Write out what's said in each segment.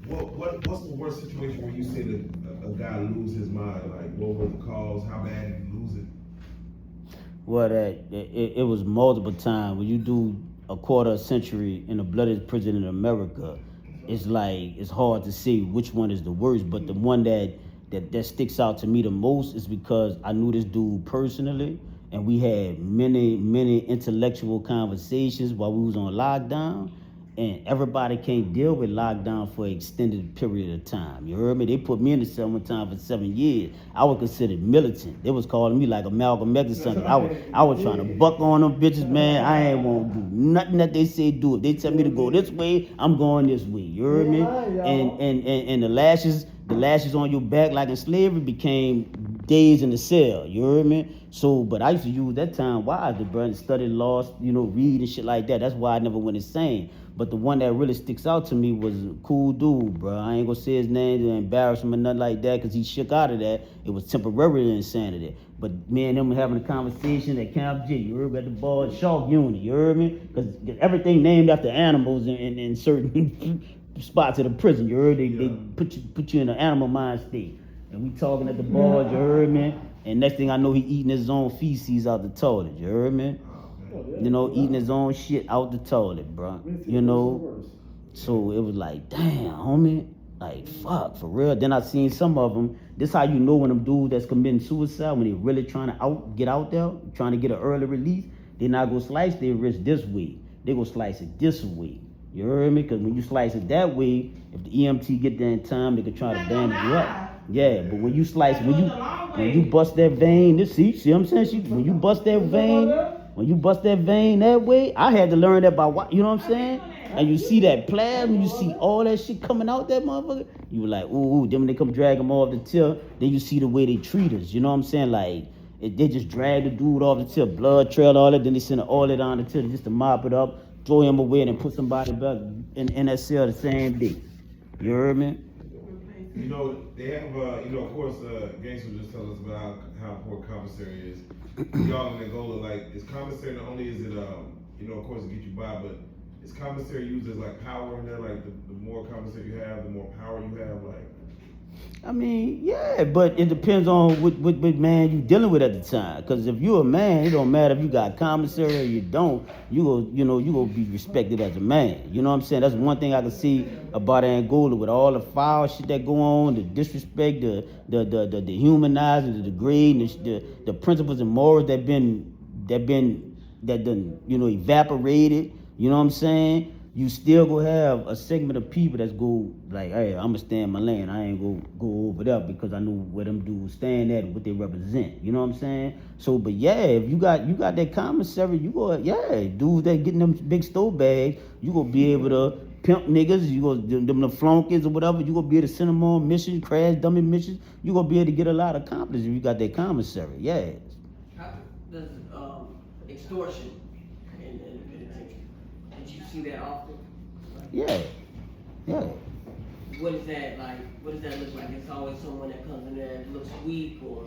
What's the worst situation where you seen a guy lose his mind? Like, what were the cause? How bad did he lose it? Well, it was multiple times. When you do a quarter of a century in the bloodiest prison in America, it's like it's hard to say which one is the worst. But the one that sticks out to me the most is because I knew this dude personally, and we had many intellectual conversations while we was on lockdown, and everybody can't deal with lockdown for an extended period of time. You heard me? They put me in the cell one time for 7 years. I was considered militant. They was calling me like a Malcolm X or something. I was trying to buck on them bitches, man. I ain't want to do nothing that they say do. If they tell me to go this way, I'm going this way. You heard me? And the lashes on your back like in slavery became days in the cell. You heard me? So, but I used to use that time wisely, bro, and study law, read and shit like that. That's why I never went insane. But the one that really sticks out to me was a cool dude, bro. I ain't gonna say his name to embarrass him or nothing like that, because he shook out of that. It was temporary insanity. But me and him were having a conversation at Camp J. You heard me? At the ball Shark Unit. You heard me? Because everything named after animals in certain spots of the prison. You heard? They put you in an animal mind state. And we talking at the bar. You heard me? And next thing I know, he eating his own feces out the toilet. You heard me? Eating his own shit out the toilet, bro. So it was like, damn, homie. Like, fuck, for real. Then I seen some of them. This how you know when them dudes that's committing suicide, when they really trying to get out there, trying to get an early release, they not gonna slice their wrist this way. They gonna slice it this way. You heard me? Because when you slice it that way, if the EMT get there in time, they can try to bandage you up. Yeah, but when you slice, when you bust that vein, see what I'm saying? When you bust that vein that way, I had to learn that by what, you know what I'm saying? And you see that plasma, you see all that shit coming out that motherfucker. You were like, ooh, then when they come drag them off the tip, then you see the way they treat us. You know what I'm saying? Like, they just drag the dude off the tip, blood trail, all that. Then they send all that on the tip just to mop it up, throw him away, and then put somebody back in that cell the same day. You heard me? They have, of course, Gangster just tell us about how important commissary is. Y'all in Angola, like, is commissary not only is it, of course, to get you by, but is commissary used as like power in there? Like, the more commissary you have, the more power you have. Like, I mean, yeah, but it depends on what man you dealing with at the time. Because if you're a man, it don't matter if you got commissary or you don't. You gonna be respected as a man. You know what I'm saying? That's one thing I can see about Angola with all the foul shit that go on, the disrespect, the dehumanizing, the degrading, the principles and morals that done evaporated. You know what I'm saying? You still gonna have a segment of people that's go like, hey, I'm gonna stand my lane. I ain't go over there because I know where them dudes stand at and what they represent. You know what I'm saying? So, but yeah, if you got that commissary, you go, yeah, dudes that getting them big stove bags, you gonna be able to pimp niggas. You gonna them the flunkies or whatever. You gonna be able to send them on missions, crash dummy missions. You gonna be able to get a lot accomplished if you got that commissary. Yeah. How does extortion in the penitentiary? Did you see that often? Yeah. What is that like? What does that look like? It's always someone that comes in there that looks weak or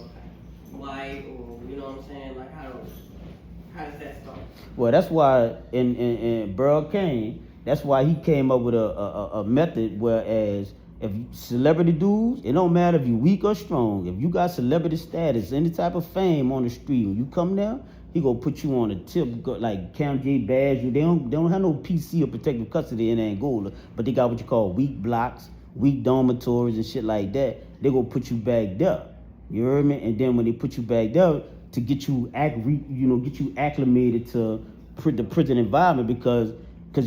white, or you know what I'm saying? Like how does that start? Well, that's why in Burl Kane, that's why he came up with a method. Whereas if celebrity dudes, it don't matter if you weak or strong. If you got celebrity status, any type of fame on the street, when you come there, he gonna put you on a tip like Cam J badge. They don't have no PC or protective custody in Angola, but they got what you call weak blocks, weak dormitories and shit like that. They gonna put you back there. You heard me? And then when they put you back there to get you acclimated to the prison environment, because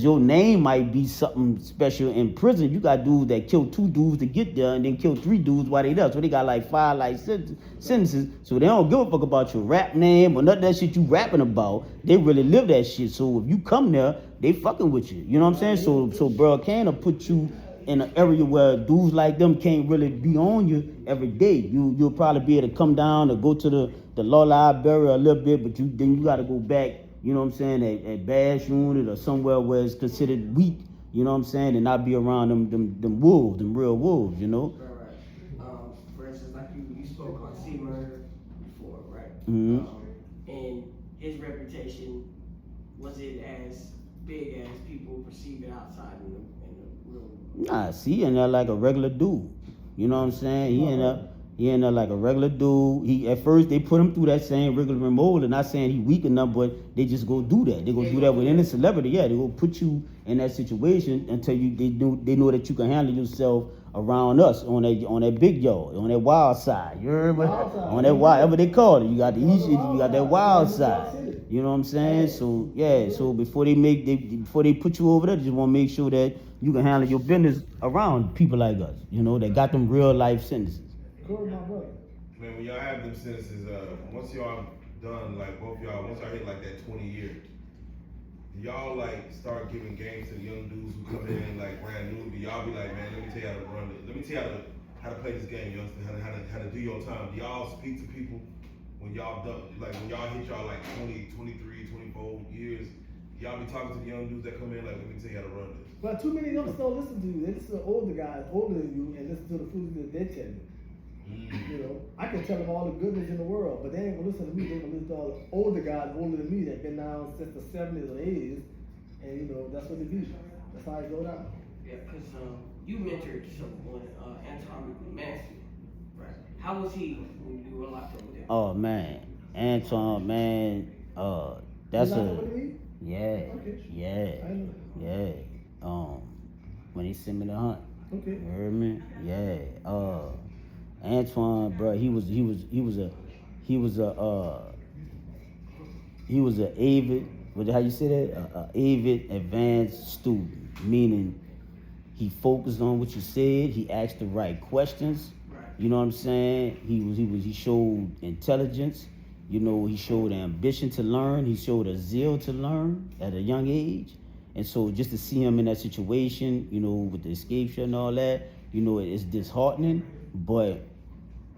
your name might be something special in prison. You got dudes that kill 2 dudes to get there and then kill 3 dudes while they there. So they got like 5 life sentences. So they don't give a fuck about your rap name or none of that shit you rapping about. They really live that shit. So if you come there, they fucking with you. You know what I'm saying? So bro, can put you in an area where dudes like them can't really be on you every day. You'll probably be able to come down or go to the law library a little bit, but then you got to go back. You know what I'm saying, at Bash Unit or somewhere where it's considered weak, you know what I'm saying, and not be around them wolves, them real wolves, you know? Right. For instance, like you spoke on C Murder before, right? Mm-hmm. And his reputation, was it as big as people perceive it outside in the real Nah, see, he in there like a regular dude. You know what I'm saying? He in there like a regular dude. He at first they put him through that same regular mold, and not saying he weak enough, but they just go do that. They go do that with any celebrity. Yeah, they go put you in that situation until they know that you can handle yourself around us on that big yard, on that wild side. You heard me? On that wild, whatever they call it. You got the east, you got that wild side. You know what I'm saying? So yeah, so before they put you over there, they just want to make sure that you can handle your business around people like us. You know, that got them real life sentences. Man, when y'all have them sentences, once y'all done, like both y'all, once y'all hit like that 20 years, do y'all like start giving games to the young dudes who come in like brand new? Do y'all be like, man, let me tell you how to run it. Let me tell you how to play this game, youngster, how to do your time. Do y'all speak to people when y'all done, like when y'all hit y'all like 20, 23, 24 years? Y'all be talking to the young dudes that come in like, let me tell you how to run this. But too many of them don't listen to you. They listen to older guys, older than you, and listen to the fools that they tell you. You know, I can tell them all the goodness in the world, but they ain't gonna listen to me. They gonna listen to all the older guys, older than me, that been down since the 70s or 80s, and you know that's what they do. That's how it go down. Yeah, because you mentored someone, Anton Massey, right? How was he when you were locked up with him? Oh man, Anton, man, that's You locked a up with me? yeah, Okay. I know. yeah. When he sent me the hunt, Okay. you heard me? Yeah. Antoine, bro, he was a avid, how you say that? Avid advanced student, meaning he focused on what you said. He asked the right questions. You know what I'm saying? He showed intelligence. You know, he showed ambition to learn. He showed a zeal to learn at a young age. And so just to see him in that situation, you know, with the escape shot and all that, you know, it's disheartening. But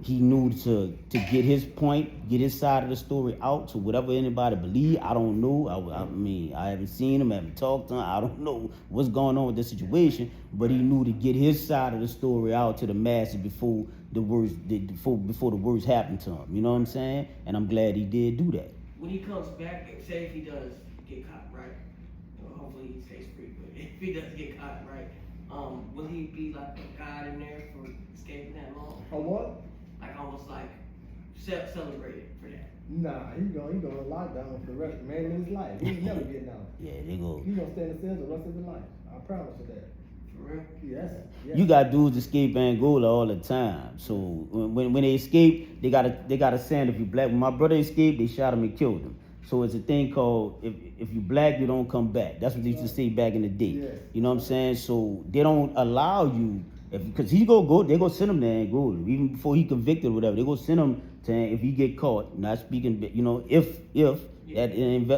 he knew to get his point, get his side of the story out to whatever anybody believe. I don't know. I mean, I haven't seen him, I haven't talked to him. I don't know what's going on with this situation. But he knew to get his side of the story out to the masses before the worst happened to him. You know what I'm saying? And I'm glad he did do that. When he comes back, say if he does get caught, right? Well, hopefully he stays free. But if he does get caught, right? Will he be like a god in there for escaping that long? A what? Like almost like celebrated for that. Nah, he gonna lock down for the rest of his life. He ain't never getting out. Yeah, they go. He gonna stay in the cell the rest of his life. I promise you that. For real? Yes. You got dudes escape Angola all the time. So when they escape, they gotta send if you black. When my brother escaped, they shot him and killed him. So it's a thing called if you black, you don't come back. That's what they used to say back in the day. Yes. You know what I'm saying? So they don't allow you. Because they go send him to Angola even before he convicted or whatever. They go send him to if he get caught. Not speaking, you know, if that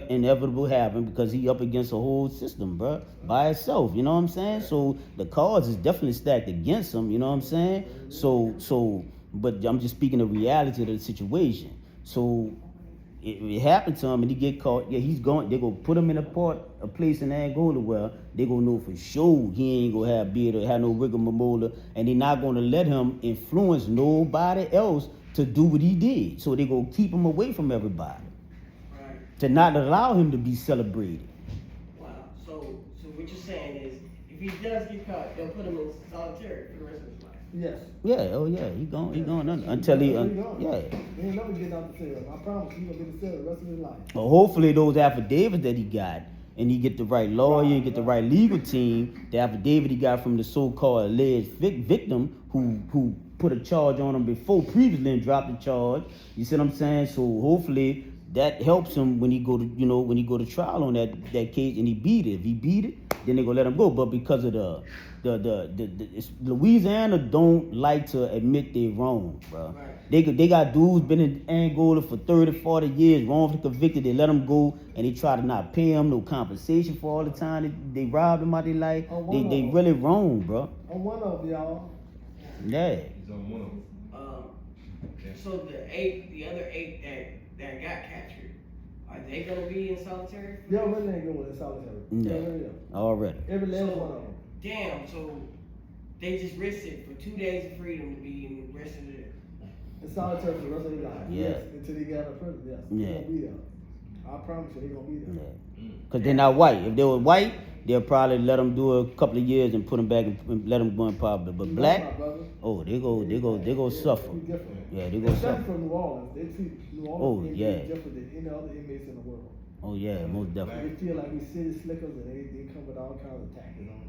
inevitable happen because he up against a whole system, bro, by itself. You know what I'm saying? So the cards is definitely stacked against him. You know what I'm saying? So, but I'm just speaking the reality of the situation. So it happened to him and he get caught. Yeah, he's going. They go put him in a place in Angola where they gonna know for sure he ain't gonna have no rigmarole, and they not gonna let him influence nobody else to do what he did. So they gonna keep him away from everybody, Right. to not allow him to be celebrated. Wow. So what you're saying is, if he does get caught, they'll put him in solitary for the rest of his life. Yes. Yeah, oh yeah, he going under until he He yeah. ain't never getting out the cell. I promise you, he gonna be in the cell the rest of his life. But hopefully those affidavits that he got, and he get the right lawyer and get the right legal team, the affidavit he got from the so-called alleged victim who put a charge on him before previously and dropped the charge. You see what I'm saying? So hopefully that helps him when he go to trial on that case and he beat it. If he beat it, then they gonna let him go. But because of Louisiana don't like to admit they wrong, bro. Right. They got dudes been in Angola for 30, 40 years, wrongfully convicted. They let them go and they try to not pay them no compensation for all the time they robbed them out their life. They really wrong, bro. I'm one of y'all. Yeah. He's on one of them. So the other eight that got captured, are they gonna be in solitary? They already ain't going in solitary. No. Already. Every last one of them. Damn. So they just risked it for 2 days of freedom to be in the rest of the. In solitary for the rest of their life. Yeah. Yes. Until they get out of prison. Yes. Yeah. They're gonna be there. I promise you, they gonna be there. Yeah. Cause they're not white. If they were white, they'll probably let them do a couple of years and put them back and let them go in poverty. But You black, know, my brother. they go suffer. Be different. Yeah, they go Especially suffer. from New Orleans, they treat New Oh, Orleans inmates yeah. different than any other inmates in the world. Oh yeah, most They definitely. feel like we city slickers and they come with all kinds of tactics on us.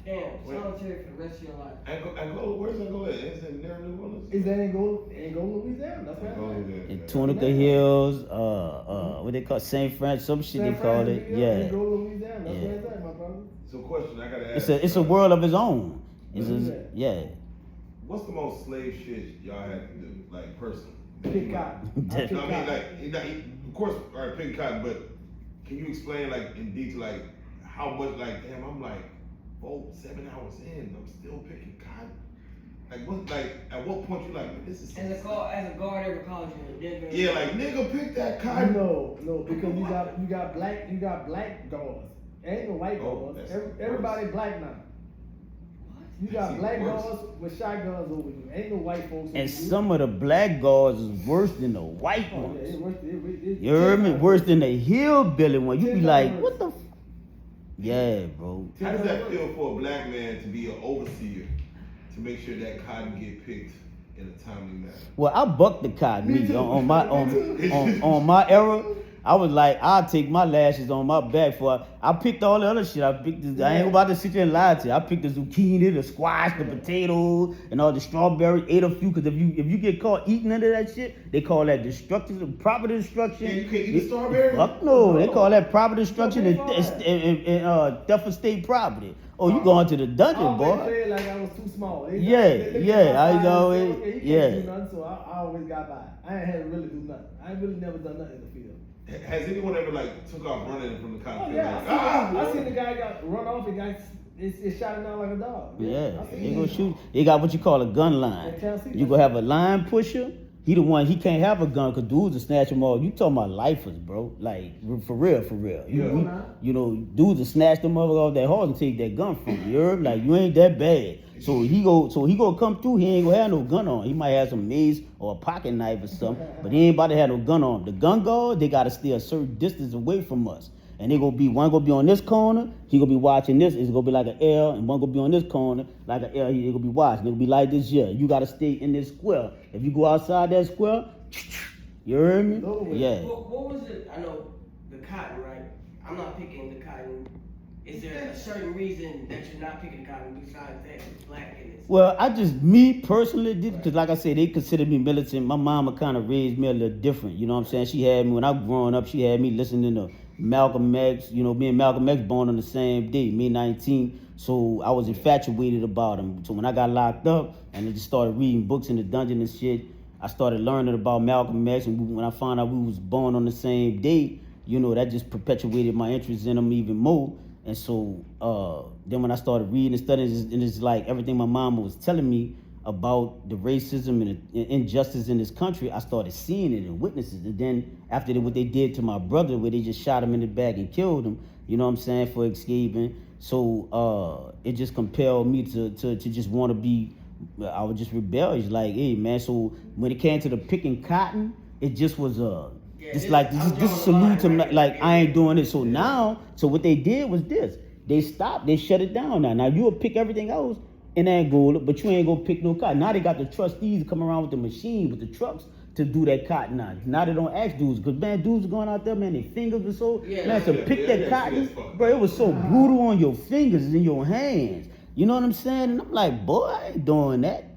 Damn, solitary for the rest of your life. Angola, where's Angola? Is it near New Orleans? Is that Angola, Louisiana? That's right. Angola, yeah. In Tunica Hills, what they call St. Francis, some shit they call it. Yeah. Angola, Louisiana. That's Yeah. where it's at, my brother. So, question I gotta ask. It's a world of its own. It's yeah. What's the most slave shit y'all had to do, like personally? Pick cotton. I pick No, I mean, cotton. like, of course, all right, picking cotton, but can you explain, like, in detail, like, how much, like, damn, I'm like, 7 hours in, I'm still picking cotton? Like, what, like, at what point you like, man, this is. As a guard, ever called you a nigga. Yeah, like, nigga, pick that cotton. No, because you got black guards. Ain't no white Oh, guards. that's Everybody worse. black now. You That's got even black worse. guards with shotguns over you. Ain't no white folks. And some of the black guards is worse than the white Oh, yeah, ones. it's worse. You heard me? Worse than the hillbilly one. You be like, 10 what the? Yeah, bro. How does that feel for a black man to be an overseer to make sure that cotton get picked in a timely manner? Well, I bucked the cotton. Me Me, too. on my on my era, I was like, I'll take my lashes on my back for. I picked all the other shit. I ain't about to sit there and lie to you. I picked the zucchini, the squash, the potatoes, and all the strawberries. Ate a few because if you get caught eating into that shit, they call that destruction, property destruction. Yeah, you can't eat the strawberry? Fuck no, they No. call that property destruction and Okay, theft of state property. Oh, you going to the dungeon, I boy? always said like I was too small. They Yeah, I got by always- and said, okay, you yeah. can't do nothing, so I always got by. I ain't had to really do nothing. I ain't really never done nothing in the field. Has anyone ever, like, took off running from the cotton Oh field? yeah, Like, I seen the guy got run off and got it shot him down like a dog. Yeah, I seen they it. gonna shoot. They got what you call a gun line. In Tennessee, You gonna have a line pusher. He the one. He can't have a gun because dudes will snatch him off. You talking about lifers, bro? Like for real, for real. You know, dudes will snatch them off that horse and take that gun from you. You heard? Like you ain't that bad. So he go come through. He ain't gonna have no gun on. He might have some mace or a pocket knife or something, but he ain't about to have no gun on. The gun guard, they gotta stay a certain distance away from us. And they one gonna be on this corner, he gonna be watching this, it's gonna be like an L, and one gonna be on this corner, like an L, he gonna be watching. It'll be like this here. You gotta stay in this square. If you go outside that square, you heard me? Yeah. What was it? I know the cotton, right? I'm not picking the cotton. Is there a certain reason that you're not picking cotton besides that it's black in it? Well, me personally did, because like I said, they consider me militant. My mama kind of raised me a little different. You know what I'm saying? She had me, when I was growing up, she had me listening to Malcolm X. You know, me and Malcolm X born on the same day, May 19. So I was infatuated about him. So when I got locked up and I just started reading books in the dungeon and shit, I started learning about Malcolm X. And when I found out we was born on the same day, you know, that just perpetuated my interest in him even more. And so then when I started reading and studying, and it's like everything my mama was telling me about the racism and the injustice in this country, I started seeing it and witnessing it. And then after what they did to my brother, where they just shot him in the back and killed him, you know what I'm saying, for escaping. So it just compelled me to just want to be, I was just rebellious. Like, hey man, so when it came to the picking cotton, it just was this salute to like I ain't doing it. So now, so what they did was this. They stopped, they shut it down now. Now you'll pick everything else in Angola, but you ain't gonna pick no cotton. Now they got the trustees come around with the machine, with the trucks to do that cotton now. Now they don't ask dudes, because man, dudes are going out there, man, their fingers were so, man, to pick that cotton, bro, it was so brutal on your fingers and in your hands. You know what I'm saying? And I'm like, boy, I ain't doing that.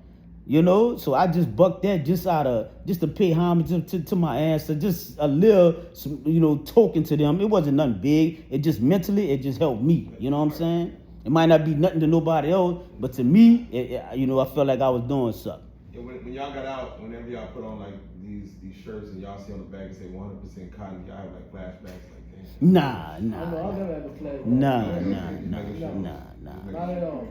You know, so I just bucked that just to pay homage to my ancestors, just a little, you know, token to them. It wasn't nothing big. It just mentally, it just helped me. You know what I'm saying? It might not be nothing to nobody else, but to me, you know, I felt like I was doing something. Yeah, when y'all got out, whenever y'all put on like these shirts and y'all see on the back and say 100% cotton, y'all have like flashbacks like that. Nah. I know, I'll never have a flag. Nah. Not at all.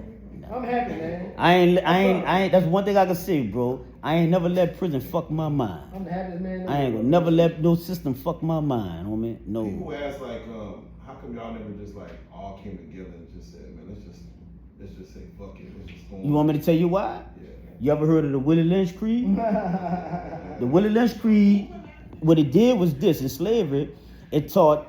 I'm happy, man. I ain't. That's one thing I can say, bro. I ain't never let prison fuck my mind. I'm the happiest man. I ain't gonna never let no system fuck my mind, homie. No. People ask like, how come y'all never just like all came together and just said, man, let's just say fuck it, let's just go on. You want me to tell you why? Yeah. You ever heard of the Willie Lynch Creed? The Willie Lynch Creed what it did was this: in slavery, it taught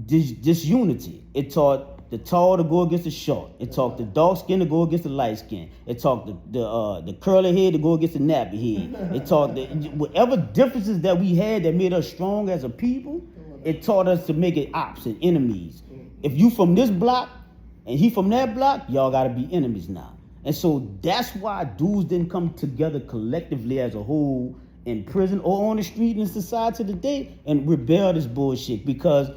disunity. It taught the tall to go against the short. It taught the dark skin to go against the light skin. It taught the curly head to go against the nappy head. It taught whatever differences that we had that made us strong as a people. It taught us to make it ops and enemies. If you from this block and he from that block, y'all gotta be enemies now. And so that's why dudes didn't come together collectively as a whole in prison or on the street in society today and rebel this bullshit, because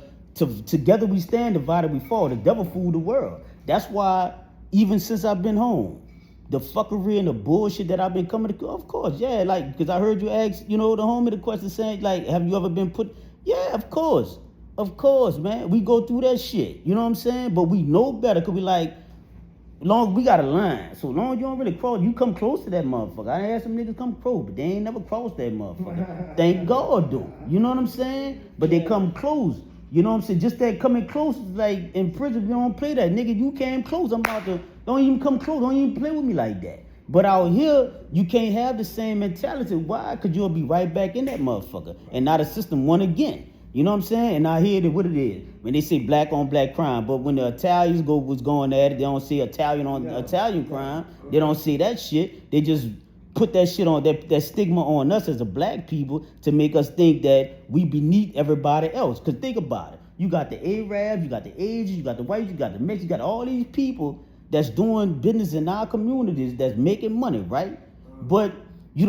together we stand, divided we fall. The devil fooled the world. That's why even since I've been home, the fuckery and the bullshit that I've been coming to, of course, yeah, like, because I heard you ask, the homie the question saying, like, have you ever been put, yeah, of course, man, we go through that shit, you know what I'm saying? But we know better, because we like, long we got a line, so long as you don't really cross, you come close to that motherfucker. I had some niggas come close, but they ain't never crossed that motherfucker. Thank God, though. You know what I'm saying? But they come close. You know what I'm saying? Just that coming close, like in prison, we don't play that. Nigga, you came close. I'm about to, don't even come close. Don't even play with me like that. But out here, you can't have the same mentality. Why? Because you'll be right back in that motherfucker. And now the system won again. You know what I'm saying? And I hear that what it is. When they say black on black crime, but when the Italians was going at it, they don't say Italian on Italian crime. They don't say that shit. They just put that shit on, that stigma on us as a black people to make us think that we beneath everybody else. Because think about it. You got the Arabs, you got the Asians, you got the whites, you got the Mexicans, you got all these people that's doing business in our communities that's making money, right? But you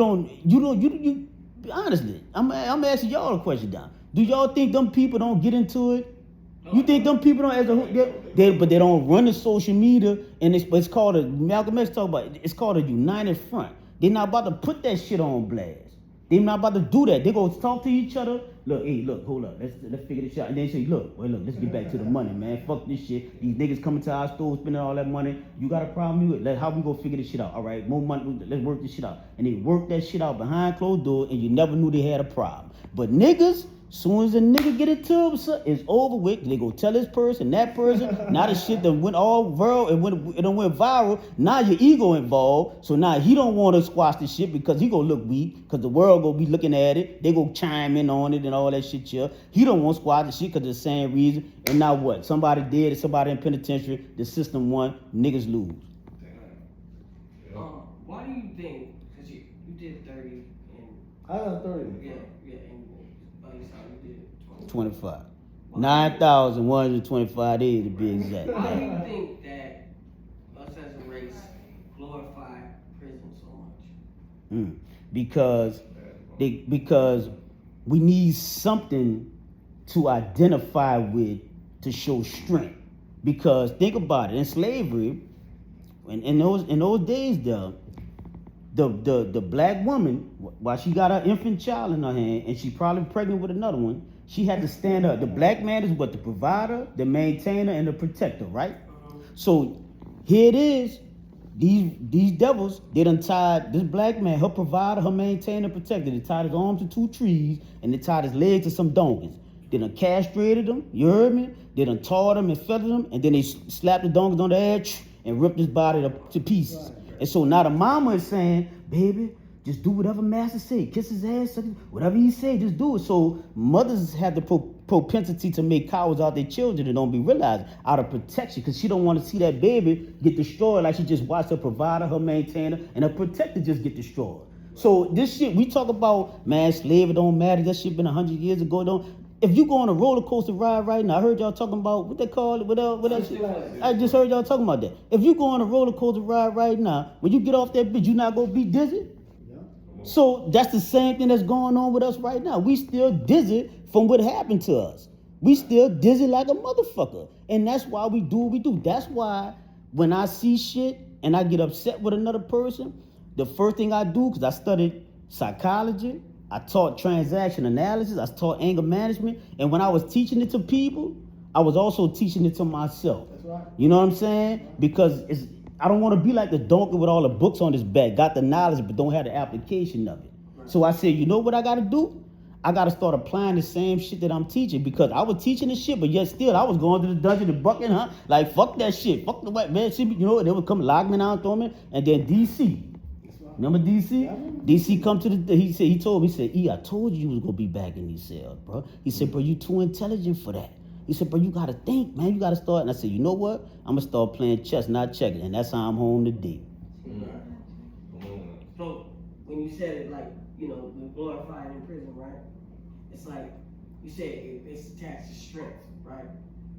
honestly, I'm asking y'all a question now. Do y'all think them people don't get into it? You think them people don't, but they don't run the social media, and it's called Malcolm X talk about it, it's called a united front. They're not about to put that shit on blast. They're not about to do that. They go talk to each other. Look, hey, look, hold up. Let's figure this out. And they say, look, let's get back to the money, man. Fuck this shit. These niggas coming to our store spending all that money. You got a problem with it? How we gonna figure this shit out? All right, more money. Let's work this shit out. And they work that shit out behind closed doors, and you never knew they had a problem. But niggas, soon as a nigga get into it, it's over with. They go tell this person, that person. Now the shit that went all viral and it done went viral. Now your ego involved. So now he don't want to squash the shit because he gonna look weak. Because the world gonna be looking at it. They go chime in on it and all that shit here. He don't want to squash the shit because of the same reason. And now what? Somebody dead, somebody in penitentiary. The system won. Niggas lose. Why do you think? Because you did 30 and I got 30. yeah, and you did 25. 9,125 days to be exact. Why do you think that us as a race glorify prison so much? Because we need something to identify with to show strength. Because think about it, in slavery, in those days, the black woman, while she got her infant child in her hand and she probably pregnant with another one, she had to stand up. The black man is what? The provider, the maintainer, and the protector, right? So here it is. These devils, they done tied this black man, her provider, her maintainer, protector. They tied his arms to 2 trees and they tied his legs to some donkeys. They done castrated him, you heard me? They done taught him and feathered him, and then they slapped the donkeys on the edge and ripped his body to pieces. And so now the mama is saying, baby, just do whatever master say. Kiss his ass, whatever he say, just do it. So mothers have the propensity to make cowards out their children and don't be realized out of protection, because she don't want to see that baby get destroyed like she just watched her provider, her maintainer, and her protector just get destroyed. So this shit, we talk about, man, slavery don't matter. That shit been 100 years ago. Don't. If you go on a roller coaster ride right now, I heard y'all talking about what they call it, what else? I just heard y'all talking about that. If you go on a roller coaster ride right now, when you get off that bitch, you not gonna be dizzy? So that's the same thing that's going on with us right now. We still dizzy from what happened to us. We still dizzy like a motherfucker. And that's why we do what we do. That's why when I see shit and I get upset with another person, the first thing I do, because I studied psychology, I taught transaction analysis, I taught anger management, and when I was teaching it to people, I was also teaching it to myself. That's right. You know what I'm saying? Because I don't want to be like the donkey with all the books on his back, got the knowledge but don't have the application of it. Right. So I said, you know what I got to do? I got to start applying the same shit that I'm teaching, because I was teaching this shit, but yet still I was going to the dungeon and bucking, like fuck that shit, fuck the white man, shit, you know, they would come lock me down, throw me, and then DC. Remember DC? Yeah, I remember DC come to the. He told me. He said, "E, I told you was gonna be back in these cells, bro." He said, "Bro, you too intelligent for that." He said, "Bro, you gotta think, man. You gotta start." And I said, "You know what? I'm gonna start playing chess, not checking." And that's how I'm home today. So when you said it, like, you know, the glorified in prison, right? It's like you said it's attached to strength, right?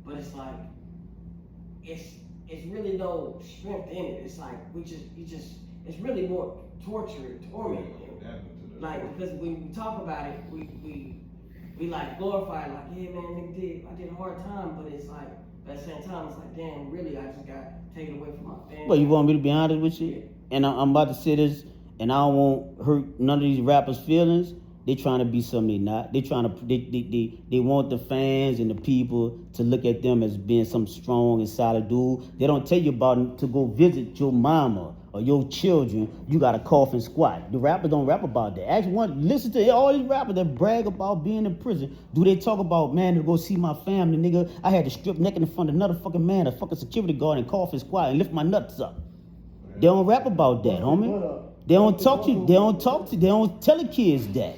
But it's like it's really no strength in it. It's like it's really more torture, torment. Like, because when we talk about it, we like glorify it, like, yeah, man, I did a hard time, but it's like at the same time, it's like, damn, really, I just got taken away from my family. Well, you want me to be honest with you? Yeah. And I'm about to say this, and I don't want hurt none of these rappers' feelings. They trying to be something they not. They trying to they want the fans and the people to look at them as being some strong and solid dude. They don't tell you about to go visit your mama or your children. You got to cough and squat. The rappers don't rap about that. Actually, listen to all these rappers that brag about being in prison. Do they talk about, man, to go see my family, nigga? I had to strip naked in front of another fucking man, a fucking security guard, and cough and squat and lift my nuts up. They don't rap about that, homie. They don't talk to you. They don't tell the kids that.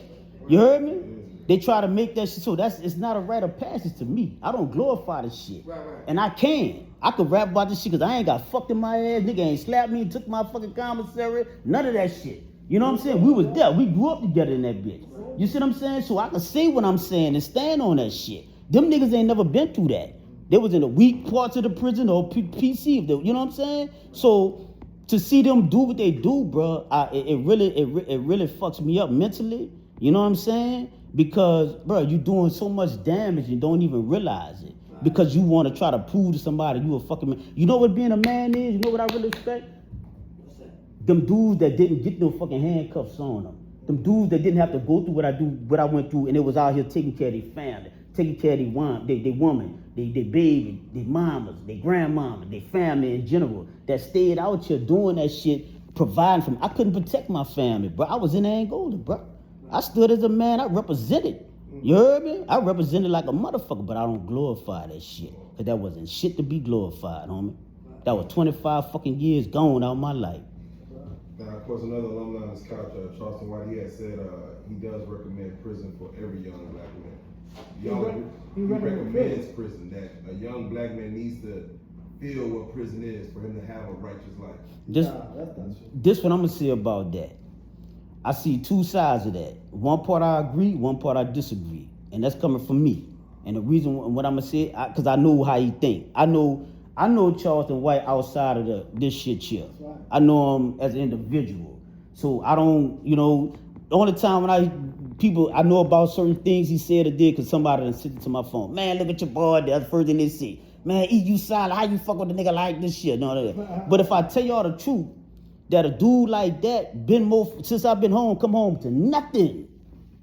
You heard me? They try to make that shit so it's not a rite of passage to me. I don't glorify this shit. Right. And I can. I could rap about this shit because I ain't got fucked in my ass. Nigga ain't slapped me and took my fucking commissary. None of that shit. You know what I'm saying? We was there. We grew up together in that bitch. You see what I'm saying? So I can say what I'm saying and stand on that shit. Them niggas ain't never been through that. They was in the weak parts of the prison or PC. You know what I'm saying? So to see them do what they do, bro, it really fucks me up mentally. You know what I'm saying? Because, bro, you doing so much damage and don't even realize it. Because you want to try to prove to somebody you a fucking man. You know what being a man is? You know what I really respect? What's that? Them dudes that didn't get no fucking handcuffs on them. Them dudes that didn't have to go through what I went through, and they was out here taking care of their family, taking care of their woman, their baby, their mamas, their grandmama, their family in general, that stayed out here doing that shit, providing for me. I couldn't protect my family, bro. I was in Angola, bro. I stood as a man. I represented. You heard me? I represented like a motherfucker, but I don't glorify that shit. Because that wasn't shit to be glorified, homie. That was 25 fucking years gone out of my life. Now, of course, another alumni on this couch, Charleston White, he had said he does recommend prison for every young black man. He recommends prison, that a young black man needs to feel what prison is for him to have a righteous life. This what I'm going to say about that. I see two sides of that. One part I agree, one part I disagree. And that's coming from me. And the reason what I'm going to say, because I know how he think. I know Charleston White outside of this shit here. Right. I know him as an individual. So I don't, the only time when I know about certain things he said or did because somebody done sent it to my phone. Man, look at your boy. That's the first thing they say. Man, you solid. How you fuck with a nigga like this shit? No. But if I tell y'all the truth, that a dude like that since I've been home, come home to nothing.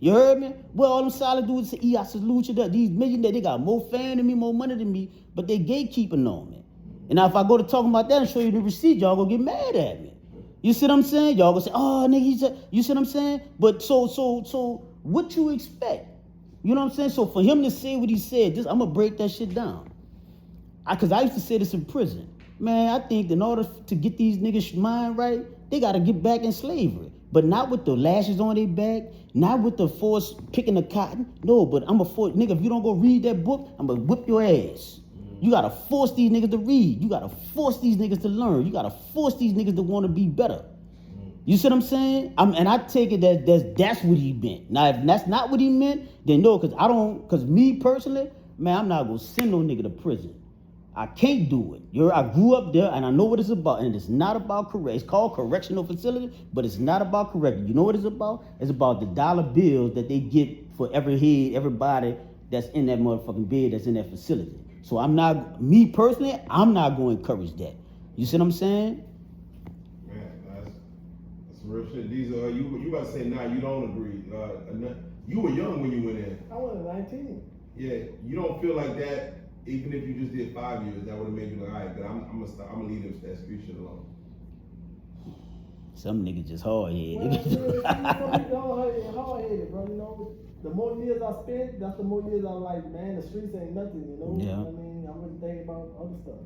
You heard me? Well, all them solid dudes say, I salute you. These millionaires, they got more fame than me, more money than me, but they gatekeeping on me. And now if I go to talk about that and show you the receipt, y'all gonna get mad at me. You see what I'm saying? Y'all gonna say, oh, nigga, you see what I'm saying? But so what you expect? You know what I'm saying? So for him to say what he said, I'm gonna break that shit down. Because I used to say this in prison. Man, I think in order to get these niggas' mind right, they gotta get back in slavery. But not with the lashes on their back, not with the force picking the cotton. No, but nigga, if you don't go read that book, I'm gonna whip your ass. You gotta force these niggas to read. You gotta force these niggas to learn. You gotta force these niggas to wanna be better. You see what I'm saying? And I take it that's what he meant. Now, if that's not what he meant, then no, because me personally, man, I'm not gonna send no nigga to prison. I can't do it. I grew up there and I know what it's about. And it's not about It's called correctional facility, but it's not about correcting. You know what it's about? It's about the dollar bills that they get for everybody that's in that motherfucking bed that's in that facility. So me personally, I'm not going to encourage that. You see what I'm saying? Man, that's real shit. These you about to say you don't agree. You were young when you went in. I was 19. Yeah, you don't feel like that. Even if you just did 5 years, that would have made you like, all right, but I'm gonna leave that street shit alone. Some niggas just hard-headed. Hard-headed, bro. The more years I spent, that's the more years I'm like, man, the streets ain't nothing, Yeah. I mean, I'm really thinking about other stuff.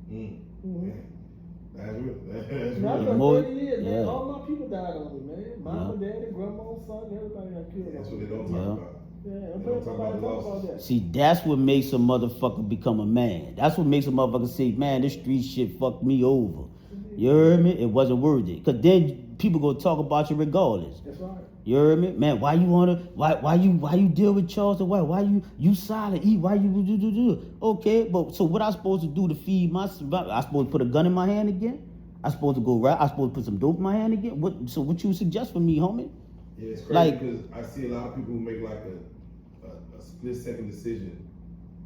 Mm. Mm-hmm. That's real. That's Not real. for More- 30 years, man. yeah. All my people died on me, man. Mama, daddy, grandma, son, everybody got killed. That's on what me. they don't Yeah. talk about. Yeah, They I'm don't talk about the talk about losses. that. See, that's what makes a motherfucker become a man. That's what makes a motherfucker say, man, this street shit fucked me over. You heard me? It wasn't worth it. Cause then people gonna talk about you regardless. That's right. You heard me? Man, why you deal with Charles and why you solid, E, why you do? Okay, but so what I supposed to do to feed my survival? I supposed to put a gun in my hand again? I supposed to go right? I supposed to put some dope in my hand again? What you suggest for me, homie? Yeah, it's crazy Like- because I see a lot of people who make like a split second decision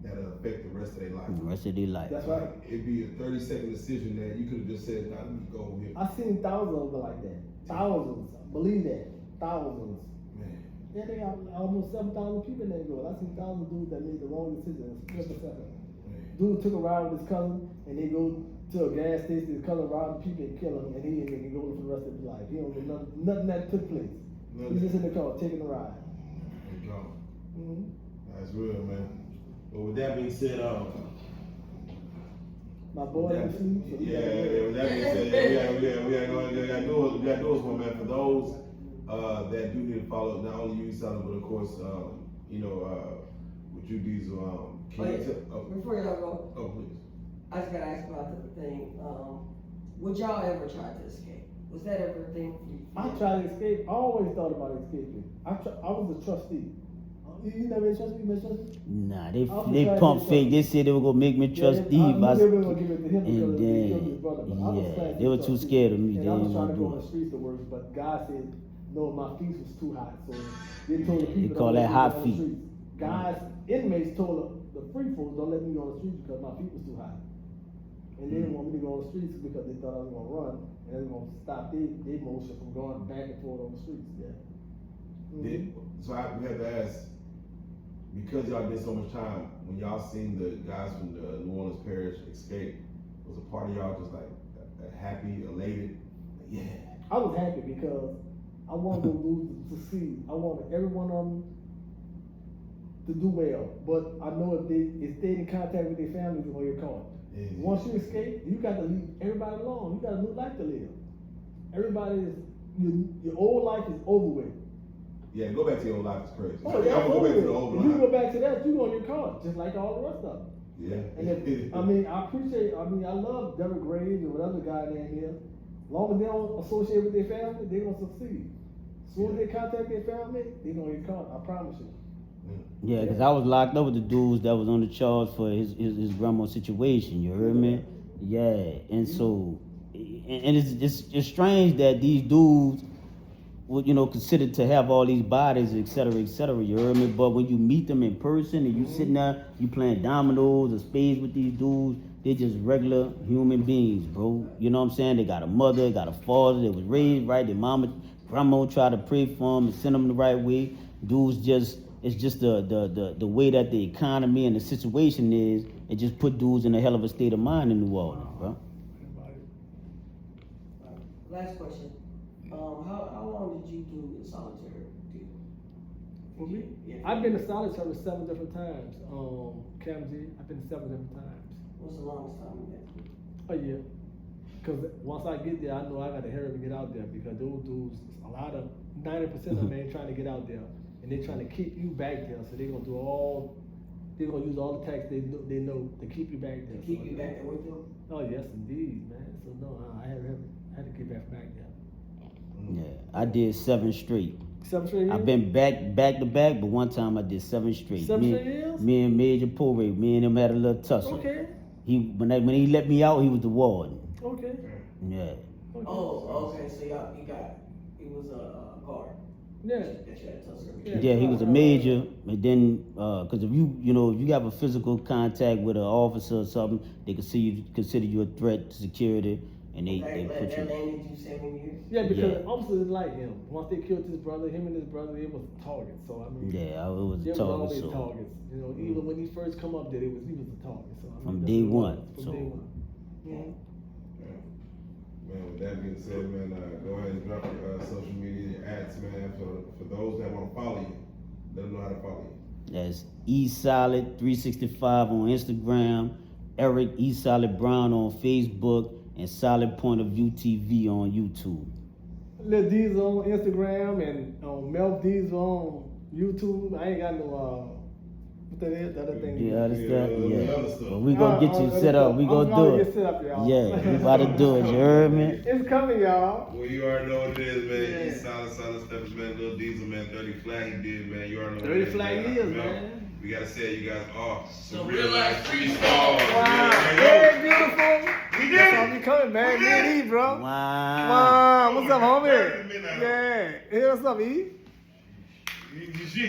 that'll affect the rest of their life. The rest of their life. That's right. Like, it'd be a 30-second decision that you could have just said, nah, let me go over here. I seen thousands of them like that. Thousands. Believe that. Thousands. Man. Yeah, they got almost 7,000 people in that girl. I seen thousands of dudes that made the wrong decision in a split second. Man. Dude took a ride with his cousin, and they go to a gas station. His cousin robbed people and kill him, and he ain't gonna go for the rest of his life. He don't get nothing that took place. He's just in the car taking a ride. There you go. Mm-hmm. That's real, man. But with that being said, My boy yeah, didn't sleep, so he with that being said, we got doors, my man. For those that do need to follow not only you, Solid, but of course, with you, Diesel. Can you tell? Before y'all go, Oh, please. I just gotta ask about the thing. Would y'all ever try to escape? Was that ever a thing for you? I tried to escape. I always thought about escaping. I was a trustee. You never been a trustee? You been a trustee? Nah, they I'll they try pump to fake. get They said they were gonna make me trustee, I but knew they were gonna give it to him and because they killed his then brother. But I was yeah, trying to they were get too trustee. scared of me. And They I was didn't trying want to to go do on the it. streets to work, but God said, no, my feet was too hot. So they told the people, call don't let that me hot go on the feet. streets. Guys, inmates told the free folks, don't let me go on the streets because my feet was too hot. And they didn't want me to go on the streets because they thought I was gonna run and it was gonna stop their motion from going back and forth on the streets. Yeah. So we have to ask, because y'all did so much time, when y'all seen the guys from the New Orleans parish escape, was a part of y'all just like happy, elated? Like, yeah. I was happy because I wanted those dudes to succeed. I wanted every one of them to do well. But I know if they stayed in contact with their families, they're gonna get caught. Yeah. Once you escape, you got to leave everybody alone. You got a new life to live. Everybody is your old life is over with. Yeah, go back to your old life is crazy. Oh, yeah, I'm gonna go back to the old if you go life. back to that, you're gonna get caught, just like all the rest of them. Yeah. And if, I love Derek Graves or whatever guy down here. As long as they don't associate with their family, they're gonna succeed. As soon as they contact their family, they're gonna get caught. I promise you. Yeah, because I was locked up with the dudes that was on the charge for his grandma's situation. You heard me? Yeah, and so, and it's strange that these dudes would, considered to have all these bodies, et cetera, you heard me? But when you meet them in person and you sitting there, you playing dominoes or spades with these dudes, they're just regular human beings, bro. You know what I'm saying? They got a mother, got a father, they was raised right, their grandma tried to pray for them and send them the right way. Dudes it's just the way that the economy and the situation is, it just put dudes in a hell of a state of mind in New Orleans, bro. Last question. How long did you do in solitary? For me, Yeah. I've been to solitary 7 different times. Camzy, I've been 7 different times. What's the longest time you been? A year. Cause once I get there, I know I gotta hurry up and get out there because those dudes, 90% of them ain't trying to get out there, and they're trying to keep you back there. So they're gonna use all the tactics they know to keep you back there. Keep you back there with them? Oh yes, indeed, man. So no, I had to get back there. Yeah, I did 7 straight. 7 straight years? I've been back to back, but one time I did 7 straight. 7 straight years? Me and Major Porray, me and him had a little tussle. Okay. When he let me out, he was the warden. Okay. Yeah. Okay. Oh, okay. So he was a guard. Yeah. That you had to tussle with. Yeah, he was a major, and then, cause if you have a physical contact with an officer or something, they consider you a threat to security, and they put That you. landed you 7 years? Yeah, because Yeah. officers like him. Once they killed his brother, him and his brother, they was targets. So I mean, Yeah, it was they a was target. always So targets. Even when he first come up there, he was a target. So I mean, From that's day what it was. one, From so- day one. Yeah. Man, with that being said, man, go ahead and drop your social media ads, man, for those that want to follow you. Let them know how to follow you. that's eSolid365 on Instagram, Eric eSolid Brown on Facebook, and Solid Point of View TV on YouTube. Lil D's on Instagram and Melph D's on YouTube. I ain't got no what that is, the other thing. Yeah, other stuff. the Yeah. other stuff. But we gonna get you set up. We gonna do Get it. set up, y'all. Yeah, we about to do it. You heard me? It's coming, y'all. Well, you already know what it is, man. Yeah. He's solid steppers, man. Lil Diesel, man. 30 flag he did, man. You already know 30 what it is. flag man. he is, Melph, man. We gotta say you guys are So some real real life life freestyles. Wow. Man. Hey, beautiful. We did That's it. how we coming, man. We Me did and E, bro. Wow. Wow. What's up, homie? Midnight. Yeah. Hey, what's up, E? You